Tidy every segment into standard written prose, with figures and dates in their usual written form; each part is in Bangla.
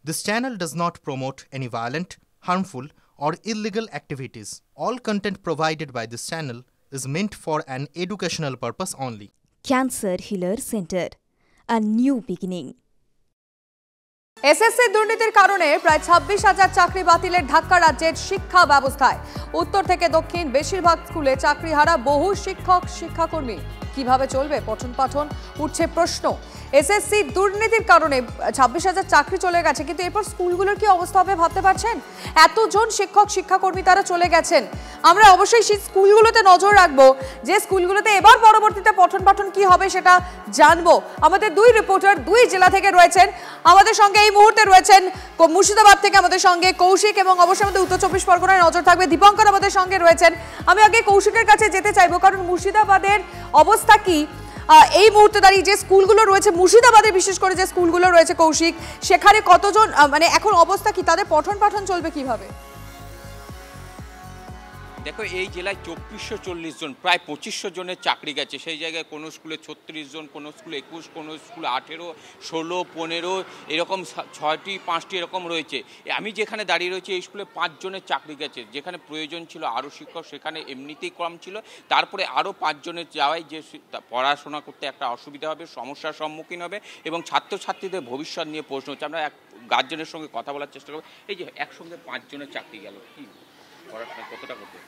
This channel does not promote any violent, harmful, or illegal activities. All content provided by this channel is meant for an educational purpose only. Cancer Healer Center, a new beginning. SSC দুর্নীতির কারণে প্রায় ২৬,০০০ চাকরি বাতিলের ধাক্কা রাজ্যের শিক্ষা ব্যবস্থায়। উত্তর থেকে দক্ষিণ বেশিরভাগ স্কুলে চাকরিহারা বহু শিক্ষক শিক্ষাকর্মী। কিভাবে চলবে পঠন পাঠন, উঠছে প্রশ্ন। এসএসসি দুর্নীতির কারণে ২৬,০০০ চাকরি চলে গেছে, কিন্তু এরপর স্কুলগুলোর কি অবস্থা হবে ভাবতে পারছেন? এতজন শিক্ষক শিক্ষাকর্মী তারা চলে গেছেন। আমরা অবশ্যই সেই স্কুলগুলোতে নজর রাখবো, যে স্কুলগুলোতে এবার পরবর্তীতে পঠন পাঠন কি হবে সেটা জানবো। আমাদের দুই রিপোর্টার দুই জেলা থেকে রয়েছেন আমাদের সঙ্গে। এই মুহূর্তে রয়েছেন মুর্শিদাবাদ থেকে আমাদের সঙ্গে কৌশিক, এবং অবশ্যই আমাদের উত্তর চব্বিশ পরগনায় নজর থাকবে দীপঙ্কর আমাদের সঙ্গে রয়েছেন। আমি আগে কৌশিকের কাছে যেতে চাইবো, কারণ মুর্শিদাবাদের অবস্থা কি এই মুহূর্তে দাঁড়িয়ে? যে স্কুলগুলো রয়েছে মুর্শিদাবাদে, বিশেষ করে যে স্কুলগুলো রয়েছে কৌশিক, সেখানে কতজন মানে এখন অবস্থা কি, তাদের পঠন পাঠন চলবে কিভাবে? দেখো, এই জেলায় ২৪40 জন, প্রায় ২৫০০ জনের চাকরি গেছে। সেই জায়গায় কোনো স্কুলে ৩৬ জন, কোনো স্কুলে ২১, কোনো স্কুলে ১৮, ১৬, ১৫ এরকম ৬টি ৫টি এরকম রয়েছে। আমি যেখানে দাঁড়িয়ে রয়েছি এই স্কুলে ৫ জনের চাকরি গেছে। যেখানে প্রয়োজন ছিল আরও শিক্ষক, সেখানে এমনিতেই কম ছিল। তারপরে আরও ৫ জনের যাওয়ায় যে পড়াশোনা করতে একটা অসুবিধা হবে, সমস্যার সম্মুখীন হবে, এবং ছাত্রছাত্রীদের ভবিষ্যৎ নিয়ে প্রশ্ন হচ্ছে। আমরা এক গার্জেনের সঙ্গে কথা বলার চেষ্টা করব। এই যে একসঙ্গে ৫ জনের চাকরি গেল, কি পড়াশোনা কতটা করতে?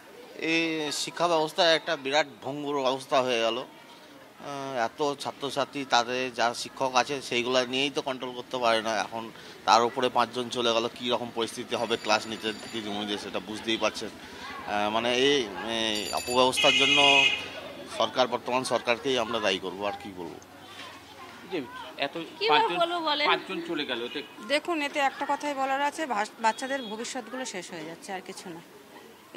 এই শিক্ষা ব্যবস্থায় একটা বিরাট ভঙ্গুর অবস্থা হয়ে গেল। এত ছাত্রছাত্রী, তাদের যারা শিক্ষক আছে সেইগুলো নিয়েই তো কন্ট্রোল করতে পারে না। এখন তার উপরে ৫ জন চলে গেল, কী রকম পরিস্থিতি হবে ক্লাস নিতে দিদিমণিদের সেটা বুঝতেই পারছেন। মানে এই অপব্যবস্থার জন্য বর্তমান সরকারকেই আমরা দায়ী করবো, আর কি বলবো। এত ৫ জন চলে গেল। দেখুন, এতে একটা কথাই বলার আছে, বাচ্চাদের ভবিষ্যৎগুলো শেষ হয়ে যাচ্ছে, আর কিছু না।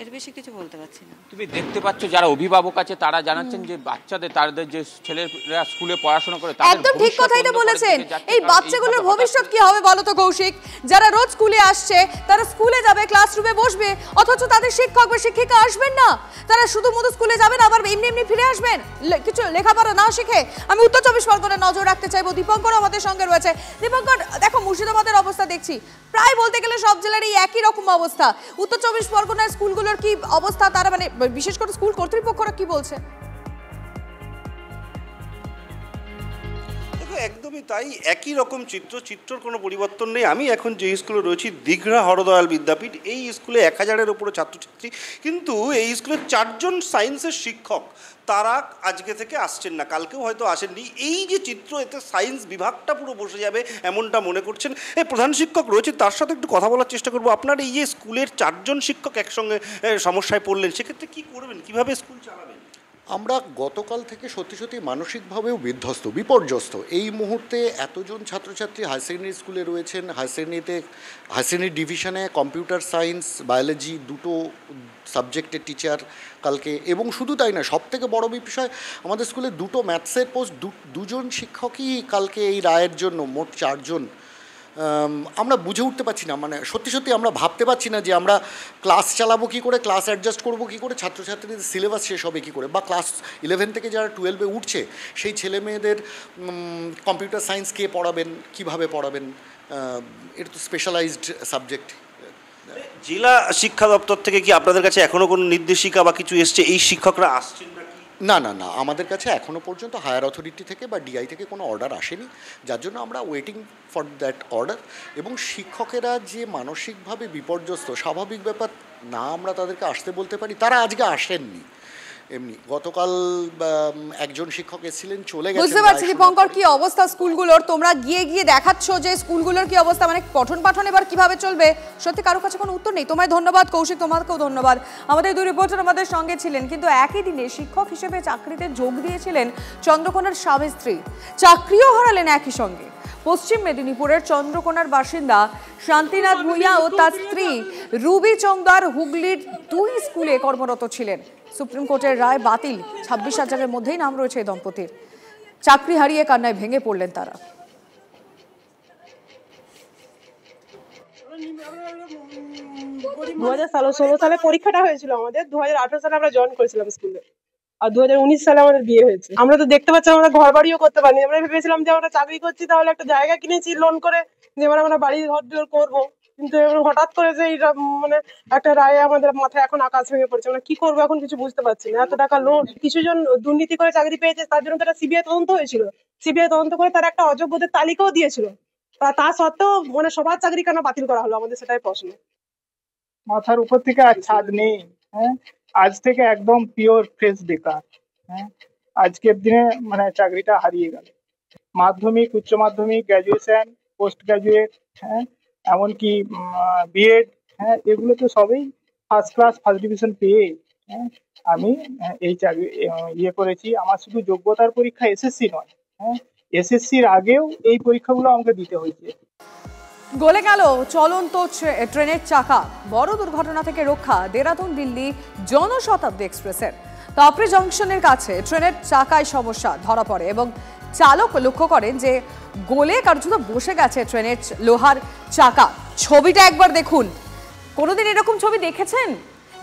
এর বেশি কিছু বলতে পারছি না। তুমি দেখতে পাচ্ছ যারা অভিভাবক আছে তারা জানাচ্ছেন যে বাচ্চাদের, তাদের যে ছেলেরা স্কুলে পড়াশোনা করে, একদম ঠিক কথাই তো বলেছেন। এই বাচ্চাগুলোর ভবিষ্যৎ কি হবে বলো তো কৌশিক? যারা রোজ স্কুলে আসছে, তারা স্কুলে যাবে, ক্লাসরুমে বসবে, অথচ তাদের শিক্ষক বা শিক্ষিকা আসবেন না। তারা শুধুমাত্র স্কুলে যাবেন, আবার এমনি এমনি ফিরে আসবেন, কিছু লেখাপড়া না শিখে। আমি উত্তর চব্বিশ পরগনায় নজর রাখতে চাইবো। দীপঙ্কর আমাদের সঙ্গে রয়েছে। দীপঙ্কর, দেখো মুর্শিদাবাদের অবস্থা দেখছি প্রায় বলতে গেলে সব জেলার এই একই রকম অবস্থা। উত্তর চব্বিশ পরগনার স্কুলগুলোর কি অবস্থা, তারা মানে বিশেষ করে স্কুল কর্তৃপক্ষরা কি বলছে? একদমই তাই, একই রকম চিত্রর কোনো পরিবর্তন নেই। আমি এখন যে স্কুলে রয়েছি দীঘা হরদয়াল বিদ্যাপীঠ, এই স্কুলে ১০০০-এর উপরে ছাত্রছাত্রী, কিন্তু এই স্কুলে ৪ জন সায়েন্সের শিক্ষক, তারা আজকে থেকে আসছেন না, কালকেও হয়তো আসেননি। এই যে চিত্র, এতে সায়েন্স বিভাগটা পুরো বসে যাবে এমনটা মনে করছেন। এই প্রধান শিক্ষক রয়েছে, তার সাথে একটু কথা বলার চেষ্টা করবো। আপনার এই যে স্কুলের ৪ জন শিক্ষক একসঙ্গে সমস্যায় পড়লেন, সেক্ষেত্রে কী করবেন, কীভাবে স্কুল চালাবেন? আমরা গতকাল থেকে সত্যি মানসিকভাবেও বিপর্যস্ত। এই মুহূর্তে এতজন ছাত্রছাত্রী হাই সেকেন্ডারি স্কুলে রয়েছেন। হাই সেকেন্ডারি ডিভিশনে কম্পিউটার সায়েন্স, বায়োলজি দুটো সাবজেক্টের টিচার কালকে, এবং শুধু তাই না, সবথেকে বড় বিষয়, আমাদের স্কুলে দুটো ম্যাথসের পোস্ট, দুজন শিক্ষকই কালকে এই রায়ের জন্য, মোট ৪ জন। আমরা বুঝে উঠতে পারছি না, মানে সত্যি আমরা ভাবতে পারছি না যে আমরা ক্লাস চালাবো কী করে, ক্লাস অ্যাডজাস্ট করবো কী করে, ছাত্রছাত্রীদের সিলেবাস শেষ হবে কী করে, বা ক্লাস 11 থেকে যারা 12-এ উঠছে সেই ছেলে মেয়েদের কম্পিউটার সায়েন্স কে পড়াবেন, কীভাবে পড়াবেন? এটা তো স্পেশালাইজড সাবজেক্ট। জেলা শিক্ষা দপ্তর থেকে কি আপনাদের কাছে এখনও কোনো নির্দেশিকা বা কিছু এসছে? এই শিক্ষকরা আসছেন না? না, আমাদের কাছে এখনও পর্যন্ত হায়ার অথরিটি থেকে বা ডিআই থেকে কোনো অর্ডার আসেনি, যার জন্য আমরা ওয়েটিং ফর দ্যাট অর্ডার। এবং শিক্ষকেরা যে মানসিকভাবে বিপর্যস্ত, স্বাভাবিক ব্যাপার না, আমরা তাদেরকে আসতে বলতে পারি, তারা আজকে আসেননি। এমনি গতকাল একজন শিক্ষক এসেছিলেন, চলে গেছেন। বুঝতে পারছি দীপঙ্কর, কি অবস্থা স্কুলগুলোর? তোমরা গিয়ে দেখাচ্ছ যে স্কুলগুলোর কি অবস্থা, মানে পঠন পাঠন এবার কিভাবে চলবে? সত্যি কারো কাছে কোনো উত্তর নেই। তোমায় ধন্যবাদ কৌশিক, তোমাকেও ধন্যবাদ। আমাদের দুই রিপোর্টার আমাদের সঙ্গে ছিলেন। কিন্তু একই দিনে শিক্ষক হিসেবে চাকরিতে যোগ দিয়েছিলেন চন্দ্রকোনার স্বামী স্ত্রী, চাকরিও হারালেন একই সঙ্গে। পশ্চিম মেদিনীপুরের চন্দ্রকোনার বাসিন্দা শান্তিনাথ ভূঁইয়া ও তার স্ত্রী রুবি চৌদার হুগলির 2 স্কুলে কর্মরত ছিলেন। সুপ্রিম কোর্টের রায় বাতিল, 26,000-এর মধ্যেই নাম রয়েছে এই দম্পতির। চাকরি হারিয়ে কান্নায় ভেঙে পড়লেন তারা। 2016 সালে পরীক্ষাটা হয়েছিল আমাদের, 2018 সালে আমরা জয়েন করেছিলাম স্কুলে, আর 2019 সালে আমাদের বিয়ে হয়েছে। আমরা তো দেখতে পাচ্ছি আমরা ঘর বাড়িও করতে পারিনি। আমরা ভেবেছিলাম যে আমরা চাকরি করছি, তাহলে একটা জায়গা কিনেছি লোন করে, যে এবার আমরা বাড়ি ঘর দর করবো, কিন্তু এবার হঠাৎ করে যে এই মানে একটা রায় আমাদের মাথায় এখন আকাশ ভেঙে পড়ছে, আমরা কি করবো এখন কিছু বুঝতে পারছি না। এত টাকা লোন, কিছু জন দুর্নীতি করে চাকরি পেয়েছে, তার জন্য তারা সিবিআই তদন্ত হয়েছিল, সিবিআই তদন্ত করে তারা একটা অযোগ্যদের তালিকাও দিয়েছিল, তা সত্ত্বেও মানে সবার চাকরি কেন বাতিল করা হলো, আমাদের সেটাই প্রশ্ন। মাথার উপর থেকে আর ছাদ নেই। হ্যাঁ, আজ থেকে একদম পিওর ফ্রেশ বেকার। হ্যাঁ, আজকের দিনে মানে চাকরিটা হারিয়ে গেল। মাধ্যমিক, উচ্চ মাধ্যমিক, গ্র্যাজুয়েশন, পোস্ট গ্র্যাজুয়েট, হ্যাঁ, এমনকি বিএড, হ্যাঁ, এগুলো তো সবই ফার্স্ট ক্লাস, ফার্স্ট ডিভিশন পেয়ে হ্যাঁ আমি এই চাকরি করেছি। আমার শুধু যোগ্যতার পরীক্ষা এসএসসি নয়, হ্যাঁ, এসএসসির আগেও এই পরীক্ষাগুলো আমাকে দিতে হয়েছে। গলে গেল চলন্ত ট্রেনের চাকা, বড় দুর্ঘটনা থেকে রক্ষা দেরাদুন দিল্লি জনশতাব্দী এক্সপ্রেসের। তাপরি জংশনের কাছে ট্রেনের চাকায় সমস্যা ধরা পড়ে এবং চালক লক্ষ্য করেন যে গলে কার্যত বসে গেছে ট্রেনের লোহার চাকা। ছবিটা একবার দেখুন, কোনোদিন এরকম ছবি দেখেছেন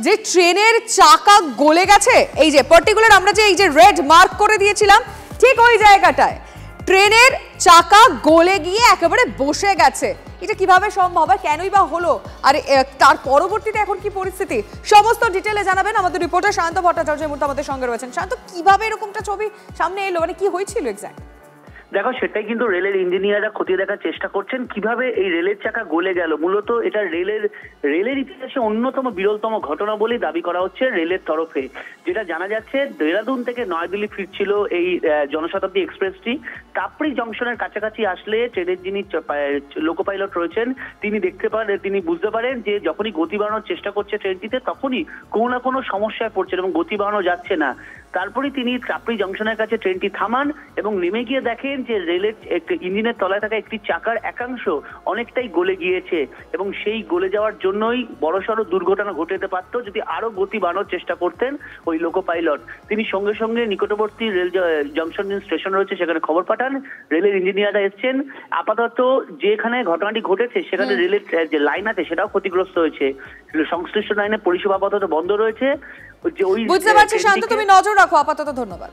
যে ট্রেনের চাকা গলে গেছে? এই যে পার্টিকুলার আমরা যে এই যে রেড মার্ক করে দিয়েছিলাম, ঠিক ওই জায়গাটায় ট্রেনের চাকা গলে গিয়ে একেবারে বসে গেছে। এটা কিভাবে সম্ভব, কেনই বা হলো, আর তার পরবর্তীতে এখন কি পরিস্থিতি, সমস্ত ডিটেলে জানাবেন আমাদের রিপোর্টার শান্ত ভট্টাচার্য এই মুহূর্তে আমাদের সঙ্গে রয়েছেন। শান্ত, কিভাবে এরকমটা ছবি সামনে এলো, মানে কি হয়েছিল এক্স্যাক্ট? দেখো, সেটাই কিন্তু রেলের ইঞ্জিনিয়াররা খতিয়ে দেখার চেষ্টা করছেন কিভাবে এই রেলের চাকা গলে গেল। মূলত এটা রেলের ইতিহাসে অন্যতম বিরলতম ঘটনা বলেই দাবি করা হচ্ছে রেলের তরফে। যেটা জানা যাচ্ছে, দেরাদুন থেকে নয়াদিল্লি ফিরছিল এই জনশতাব্দী এক্সপ্রেসটি। তাপরি জংশনের কাছাকাছি আসলে ট্রেনের যিনি লোকো পাইলট রয়েছেন তিনি বুঝতে পারেন যে যখনই গতি বাড়ানোর চেষ্টা করছে ট্রেনটিতে, তখনই কোনো না কোনো সমস্যায় পড়ছেন এবং গতি বাড়ানো যাচ্ছে না। তারপরে তিনি তাপরি জংশনের কাছে ট্রেনটি থামান এবং নেমে গিয়ে দেখেন যে রেলের ইঞ্জিনের তলায় থাকা একটি চাকার একাংশ অনেকটাই গলে গিয়েছে এবং সেই গলে যাওয়ার জন্যই বড়সড় দুর্ঘটনা ঘটে যেতে পারত যদি আরো গতি বাড়ানোর চেষ্টা করতেন ওই লোকো পাইলট। তিনি সঙ্গে সঙ্গে নিকটবর্তী রেল জংশন স্টেশন রয়েছে সেখানে খবর পাঠান। রেলের ইঞ্জিনিয়াররা এসছেন। আপাতত যেখানে ঘটনাটি ঘটেছে সেখানে রেলের যে লাইন আছে সেটাও ক্ষতিগ্রস্ত হয়েছে। সংশ্লিষ্ট লাইনে পরিষেবা আপাতত বন্ধ রয়েছে। বুঝতে পারছি শান্ত, তুমি নজর রাখো আপাতত। ধন্যবাদ।